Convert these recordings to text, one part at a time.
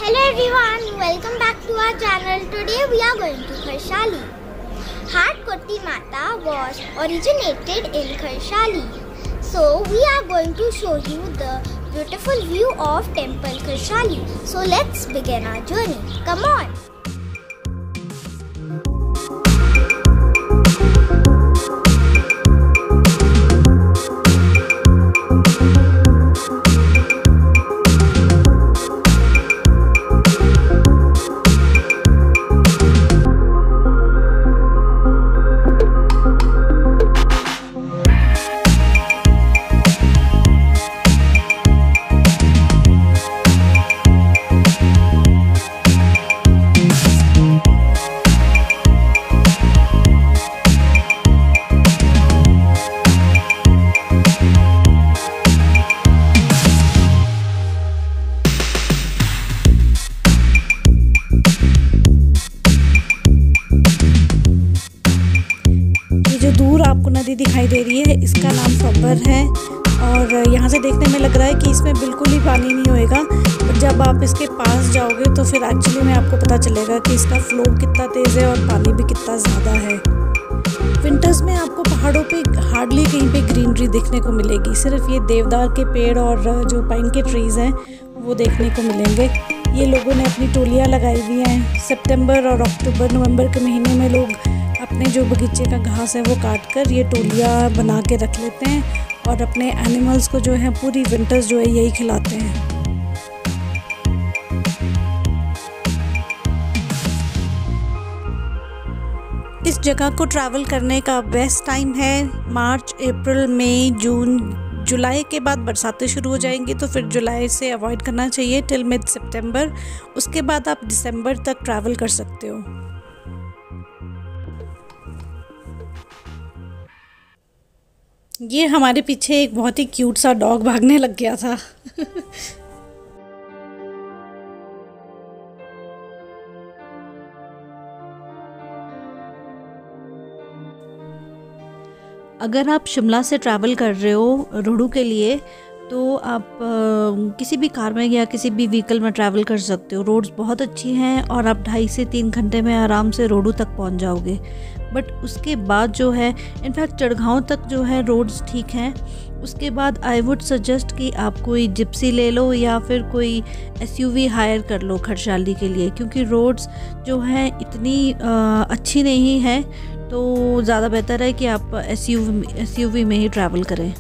Hello everyone, welcome back to our channel. Today we are going to Kharshali. Hat Koti Mata was originated in Kharshali. So we are going to show you the beautiful view of Temple Kharshali. So let's begin our journey. Come on. दूर आपको नदी दिखाई दे रही है, इसका नाम सब्बर है और यहाँ से देखने में लग रहा है कि इसमें बिल्कुल ही पानी नहीं होएगा, पर जब आप इसके पास जाओगे तो फिर एक्चुअली में आपको पता चलेगा कि इसका फ्लो कितना तेज़ है और पानी भी कितना ज़्यादा है। विंटर्स में आपको पहाड़ों पे हार्डली कहीं पे ग्रीनरी देखने को मिलेगी, सिर्फ ये देवदार के पेड़ और जो पाइन के ट्रीज़ हैं वो देखने को मिलेंगे। ये लोगों ने अपनी टोलियाँ लगाई हुई हैं। सितंबर और अक्टूबर नवंबर के महीने में लोग अपने जो बगीचे का घास है वो काट कर ये टोलियाँ बना के रख लेते हैं और अपने एनिमल्स को जो है पूरी विंटर्स जो है यही खिलाते हैं। इस जगह को ट्रैवल करने का बेस्ट टाइम है मार्च, अप्रैल, मई, जून, जुलाई के बाद बरसातें शुरू हो जाएंगी तो फिर जुलाई से अवॉइड करना चाहिए टिल मिड सितंबर। उसके बाद आप दिसंबर तक ट्रैवल कर सकते हो। ये हमारे पीछे एक बहुत ही क्यूट सा डॉग भागने लग गया था। अगर आप शिमला से ट्रैवल कर रहे हो रोहड़ू के लिए तो आप किसी भी कार में या किसी भी व्हीकल में ट्रैवल कर सकते हो। रोड्स बहुत अच्छी हैं और आप 2.5 से 3 घंटे में आराम से रोहड़ू तक पहुंच जाओगे। बट उसके बाद जो है इनफैक्ट चढ़गांव तक जो है रोड्स ठीक हैं। उसके बाद आई वुड सजेस्ट कि आप कोई जिप्सी ले लो या फिर कोई SUV हायर कर लो खरसाली के लिए, क्योंकि रोड्स जो हैं इतनी अच्छी नहीं है, तो ज़्यादा बेहतर है कि आप SUV में ही ट्रैवल करें।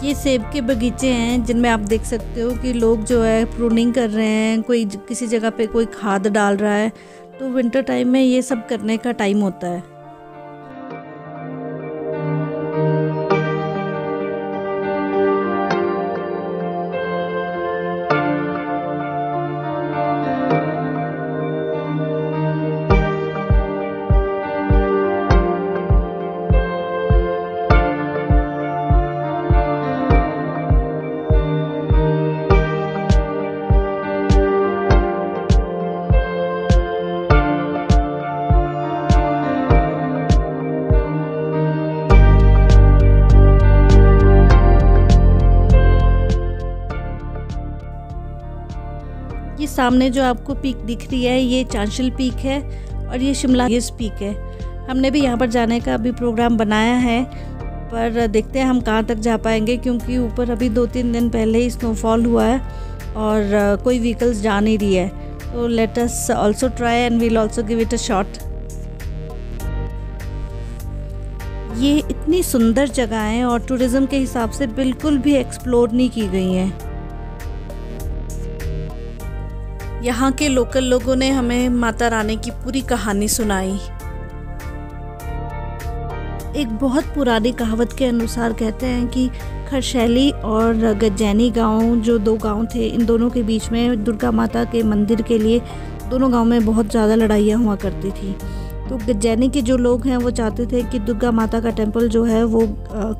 ये सेब के बगीचे हैं जिनमें आप देख सकते हो कि लोग जो है प्रूनिंग कर रहे हैं, कोई किसी जगह पे कोई खाद डाल रहा है, तो विंटर टाइम में ये सब करने का टाइम होता है। ये सामने जो आपको पीक दिख रही है ये चांशल पीक है और ये शिमला गेज पीक है। हमने भी यहाँ पर जाने का अभी प्रोग्राम बनाया है, पर देखते हैं हम कहाँ तक जा पाएंगे, क्योंकि ऊपर अभी 2-3 दिन पहले ही स्नोफॉल हुआ है और कोई व्हीकल्स जा नहीं रही है। तो let us also try and we'll also give it a shot. ये इतनी सुंदर जगह है और टूरिज़्म के हिसाब से बिल्कुल भी एक्सप्लोर नहीं की गई हैं। यहाँ के लोकल लोगों ने हमें माता रानी की पूरी कहानी सुनाई। एक बहुत पुरानी कहावत के अनुसार कहते हैं कि खरशैली और गज्जैनी गांव, जो 2 गांव थे, इन दोनों के बीच में दुर्गा माता के मंदिर के लिए दोनों गांव में बहुत ज़्यादा लड़ाइयाँ हुआ करती थी। तो गज्जैनी के जो लोग हैं वो चाहते थे कि दुर्गा माता का टेम्पल जो है वो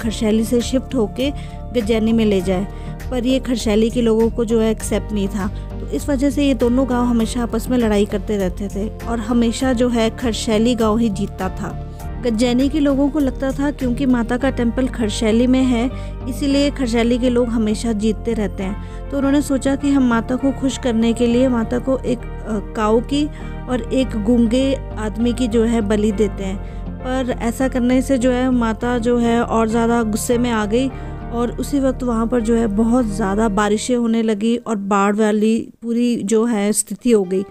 खरशैली से शिफ्ट होके गज्जैनी में ले जाए, पर ये खरशैली के लोगों को जो है एक्सेप्ट नहीं था। तो इस वजह से ये दोनों गांव हमेशा आपस में लड़ाई करते रहते थे और हमेशा जो है खरशैली गांव ही जीतता था। गज्जैनी के लोगों को लगता था क्योंकि माता का टेम्पल खरशैली में है, इसीलिए खरशैली के लोग हमेशा जीतते रहते हैं। तो उन्होंने सोचा कि हम माता को खुश करने के लिए माता को एक काऊ की और एक गूंगे आदमी की जो है बलि देते हैं। पर ऐसा करने से जो है माता जो है और ज़्यादा गुस्से में आ गई और उसी वक्त वहाँ पर जो है बहुत ज़्यादा बारिशें होने लगी और बाढ़ वाली पूरी जो है स्थिति हो गई।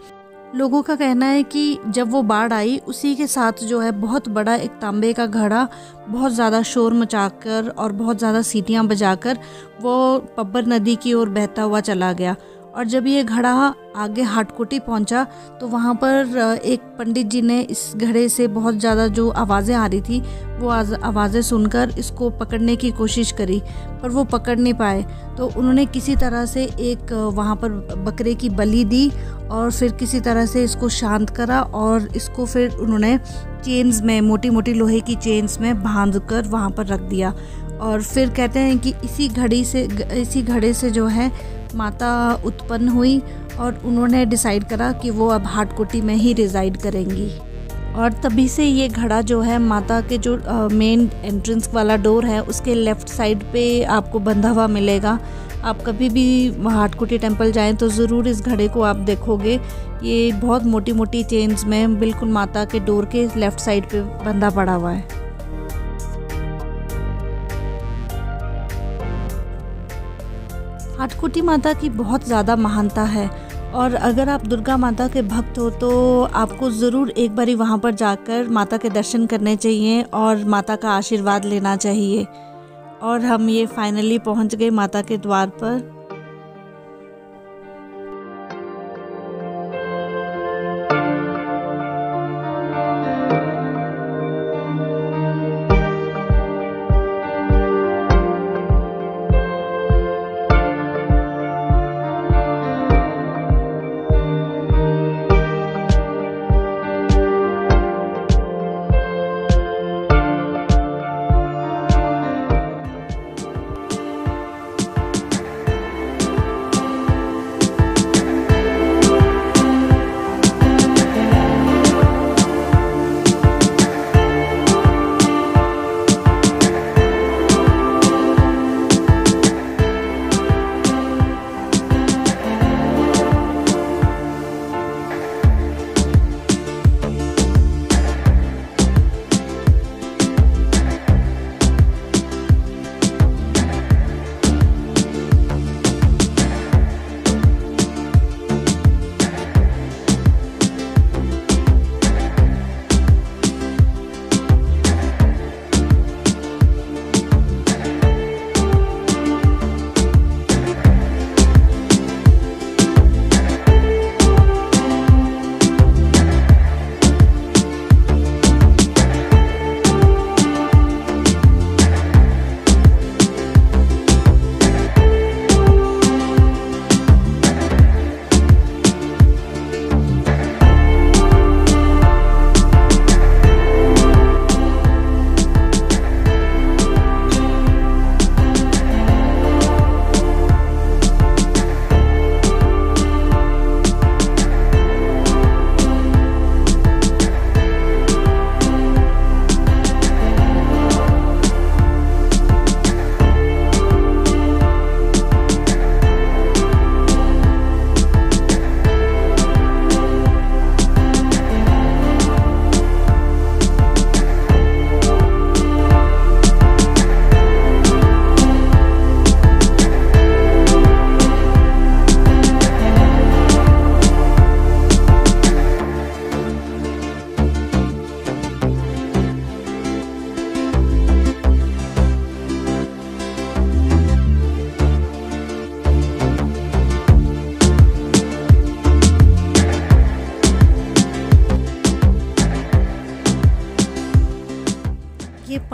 लोगों का कहना है कि जब वो बाढ़ आई उसी के साथ जो है बहुत बड़ा एक तांबे का घड़ा बहुत ज़्यादा शोर मचाकर और बहुत ज़्यादा सीटियाँ बजाकर वो पब्बर नदी की ओर बहता हुआ चला गया। और जब ये घड़ा आगे हाटकोटी पहुंचा तो वहाँ पर एक पंडित जी ने इस घड़े से बहुत ज़्यादा जो आवाज़ें आ रही थी वो आवाज़ें सुनकर इसको पकड़ने की कोशिश करी, पर वो पकड़ नहीं पाए। तो उन्होंने किसी तरह से एक वहाँ पर बकरे की बलि दी और फिर किसी तरह से इसको शांत करा और इसको फिर उन्होंने चेन्स में, मोटी मोटी लोहे की चेन्स में बांध कर वहाँ पर रख दिया। और फिर कहते हैं कि इसी घड़े से जो है माता उत्पन्न हुई और उन्होंने डिसाइड करा कि वो अब हाटकोटी में ही रिजाइड करेंगी। और तभी से ये घड़ा जो है माता के जो मेन एंट्रेंस वाला डोर है उसके लेफ़्ट साइड पे आपको बंधा हुआ मिलेगा। आप कभी भी हाटकोटी टेम्पल जाएं तो ज़रूर इस घड़े को आप देखोगे। ये बहुत मोटी मोटी चेन्स में बिल्कुल माता के डोर के लेफ़्ट साइड पे बंधा पड़ा हुआ है। हाटकोटी माता की बहुत ज़्यादा महानता है और अगर आप दुर्गा माता के भक्त हो तो आपको ज़रूर एक बारी वहाँ पर जाकर माता के दर्शन करने चाहिए और माता का आशीर्वाद लेना चाहिए। और हम ये फाइनली पहुँच गए माता के द्वार पर।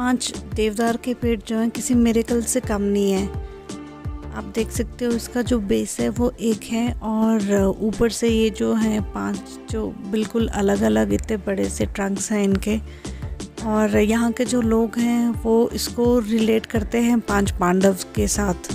5 देवदार के पेड़ जो हैं किसी मिरेकल से कम नहीं है। आप देख सकते हो इसका जो बेस है वो एक है और ऊपर से ये जो हैं 5 जो बिल्कुल अलग अलग इतने बड़े से ट्रंक्स हैं इनके। और यहाँ के जो लोग हैं वो इसको रिलेट करते हैं 5 पांडव के साथ।